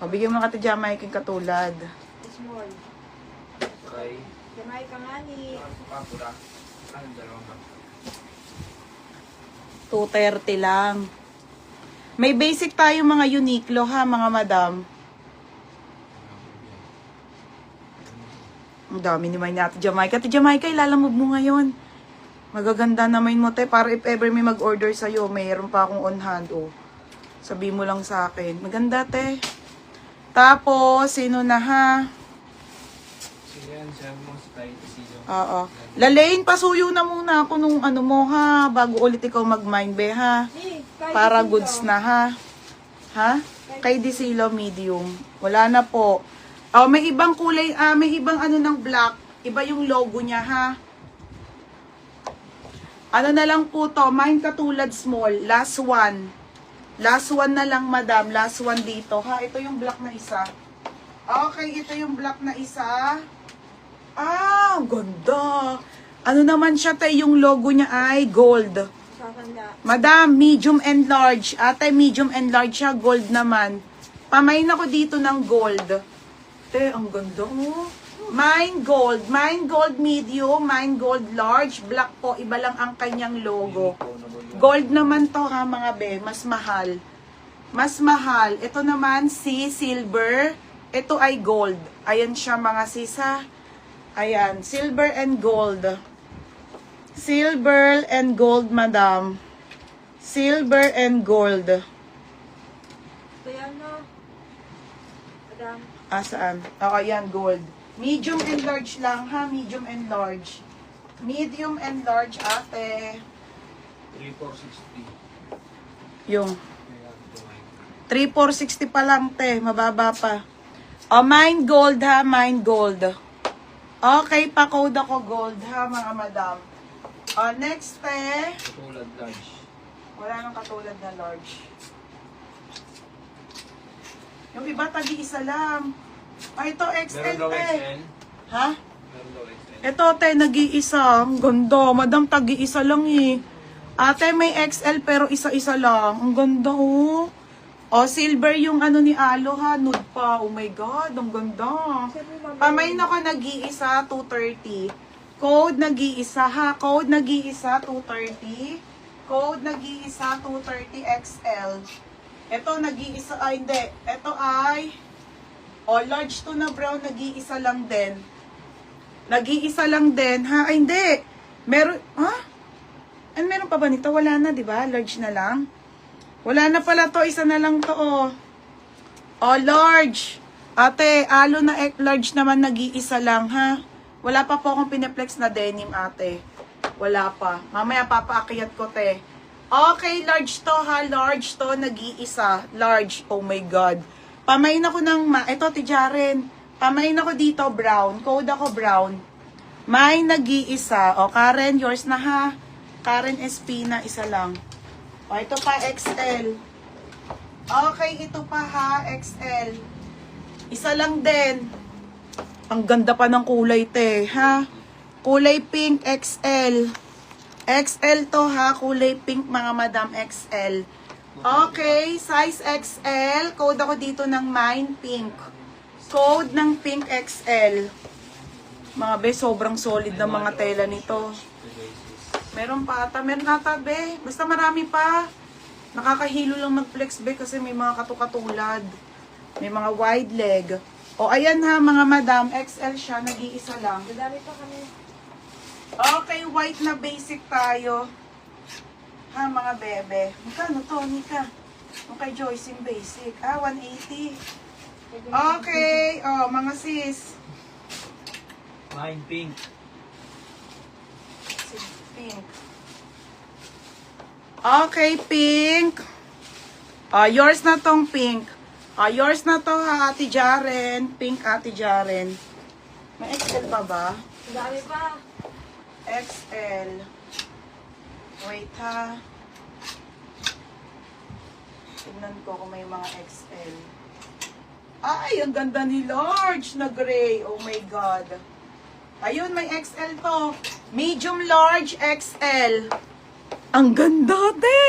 O, bigyan mo ka Jamaica yung katulad. Small. Okay. Jamaica nga ni. Pura. Ano, dalawang ba? 230 lang. May basic tayo mga Uniqlo ha, mga madam. Ang dami ni Ate Jamaica. Ate Jamaica, ilalamog mo ngayon. Magaganda naman mo, te. Para if ever may mag-order sa'yo, mayroon pa akong on hand, oh. Sabi mo lang sa akin. Maganda, te. Tapos, sino na, ha? Sige yan, siya mo sa tayo decision. Oo. Lalaine, pasuyo na muna ako nung ano mo, ha? Bago ulit ikaw mag-mind, be, ha? Para goods na, ha? Ha? Kay Disilo, medium. Wala na po. Oh, may ibang kulay, may ibang ano ng black. Iba yung logo niya, ha? Ano na lang po to, mine katulad small, last one. Last one na lang, madam. Last one dito, ha? Ito yung black na isa. Okay, ito yung black na isa. Ah, ganda. Ano naman siya, tayo yung logo niya ay gold. Madam, medium and large. Ate, medium and large siya, gold naman. Pamain ako dito ng gold. Te, ang ganda, oh. Mine gold medium, mine gold large, black po, iba lang ang kanyang logo. Gold naman to ha mga be, mas mahal. Mas mahal. Ito naman si silver, ito ay gold. Ayan siya mga sisa. Ayan, silver and gold. Silver and gold, madam. Silver and gold. Ito yan, no? Madam. Saan? Oo, yan, gold. Medium and large lang ha, medium and large. Medium and large, ate. 3,460. Yung 3,460 pa lang, te. Mababa pa. O, mine gold ha, mine gold. Okay, pa-code ako gold ha, mga madam. O, next, te. Katulad large. Wala nang katulad na large. Yung iba, tagi-isa lang. Ito, XL, Meron daw te. XL. Ha? Meron daw XL. Ito, te, nag-iisa. Ang ganda. Madam, tagi-isa lang eh. Ate, may XL pero isa-isa lang. Ang ganda, oh. O, silver yung ano ni Alo, ha. Nude pa. Oh my God, ang ganda. Pamain ako nag-iisa, 230. Code nag-iisa, ha. Code nag-iisa, 230. Code nag-iisa, 230 XL. Ito, nag-iisa, ay, hindi. Ito ay... O, large to na brown, nag-iisa lang din. Nag-iisa lang din, ha? Ay, hindi. Meron, ha? Ano, meron pa ba nito? Wala na, di ba? Large na lang. Wala na pala to, isa na lang to, oh. O, large. Ate, alo na large naman, nag-iisa lang, ha? Wala pa po akong pineplex na denim, ate. Wala pa. Mamaya papaakyat ko, te. Okay, large to, ha? Large to, nag-iisa. Large, oh my God. Pamain ako ng, ito, Tijaren. Pamain ako dito, brown. Code ako, brown. May nag-iisa. O, Karen, yours na ha. Karen Espina, isa lang. O, ito pa, XL. Okay, ito pa ha, XL. Isa lang din. Ang ganda pa ng kulay, te, ha? Kulay pink, XL. XL to ha, kulay pink, mga madam, XL. Okay, size XL. Code ako dito ng mine pink. Code ng pink XL. Mga be, sobrang solid na mga tela nito. Meron pa ata. Meron ata, be. Basta marami pa. Nakakahilo lang mag-flex, be, kasi may mga katukatulad. May mga wide leg. O, ayan ha, mga madam. XL siya. Nag-iisa lang. Dadami pa kami. Okay, white na basic tayo. Ha, mga bebe. Magkano to, Nika? Yung kay Joyce yung basic. 180. Okay. Oh, mga sis. Mine pink. Sis, pink. Okay, pink. Yours na tong pink. Yours na to, ha, Ate Jaren. Pink, Ate Jaren. May XL pa ba? Dadami pa. XL. Wait ha. Tignan ko kung may mga XL. Ay, ang ganda ni large na gray. Oh my God. Ayun, may XL to. Medium, large, XL. Ang ganda, te.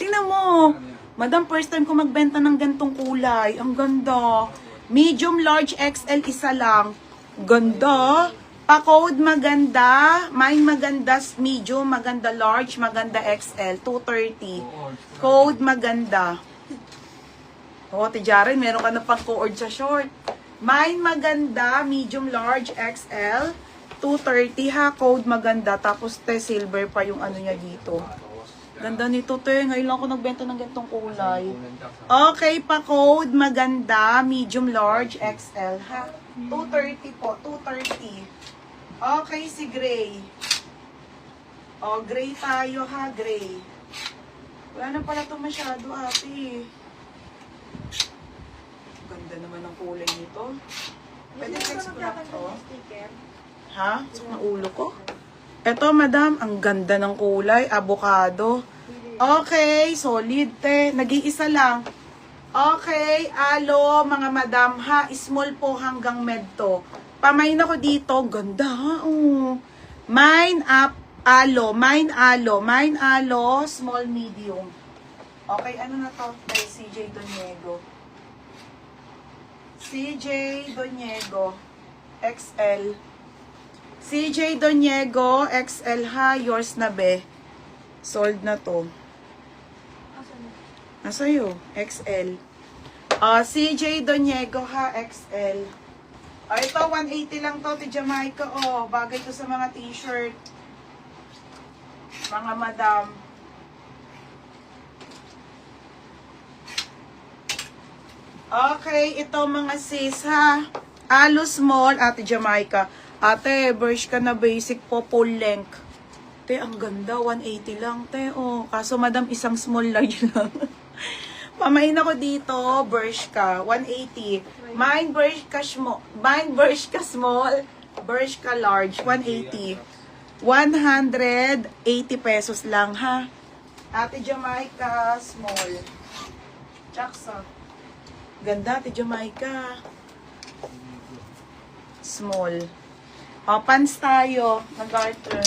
Tingnan mo. Madam, first time ko magbenta ng gantong kulay. Ang ganda. Medium, large, XL, isa lang. Ganda. Pa-code maganda. Mine maganda, medium, maganda, large, maganda, XL. 230. Code maganda. O, Tijaren, meron ka na pang co-ord sa short. Mine maganda, medium, large, XL. 230 ha, code maganda. Tapos silver pa yung ano niya dito. Ganda nito, te. Ngayon lang ako nagbenta ng ganitong kulay. Okay, pa-code maganda, medium, large, XL ha. 230 po, 230. Okay, si gray. O, gray tayo ha, gray. Wala na pala ito masyado, ate. Ganda naman ang kulay nito. Pwede sex black to. Sticker. Ha? Sa ulo ko? Eto, madam, ang ganda ng kulay. Avocado. Okay, solid, te. Nag-iisa lang. Okay, alo, mga madam, ha? Small po hanggang med to. Pamain ako dito. Ganda, ha? Oh. Mine up, alo. Mine alo. Mine alo, small, medium. Okay, ano na to? Kay CJ Doniego. CJ Doniego. XL. CJ Doniego, XL ha, yours na be. Sold na to. Nasa'yo, XL. CJ Doniego ha, XL. Ito, 180 lang to, ti Jamaica. Bagay to sa mga t-shirt. Mga madam. Okay, ito mga sis ha. Alo small, ate Jamaica. Ate, brush ka na basic po, full length. Te, ang ganda, 180 lang, te. Kaso madam, isang small large lang. Pamain ako dito, brush ka, 180. Mine brush ka small, brush ka large, 180. 180 pesos lang, ha? Ate Jamaica, small. Chaksa. Ganda, ate Jamaica. Small. Pants tayo. Nag-garter.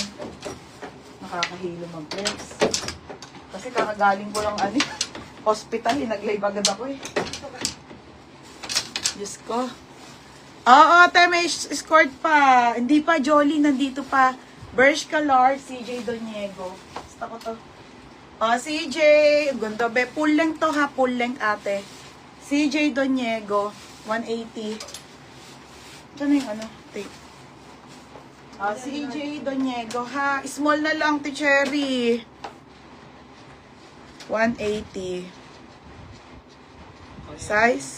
Nakakahilo mag-flex. Kasi kakagaling ko lang hospital. Nag-live agad ako eh. Diyos ko. Oo, te, may escort pa. Hindi pa, Jolly. Nandito pa. Bershka Lord, CJ Doniego. Basta ko to. CJ. Ganda, be. Full length to ha. Full length, ate. CJ Doniego. 180. Ito na yung tape. CJ Doniego ha. Small na lang, ti Cherry. 180. Size.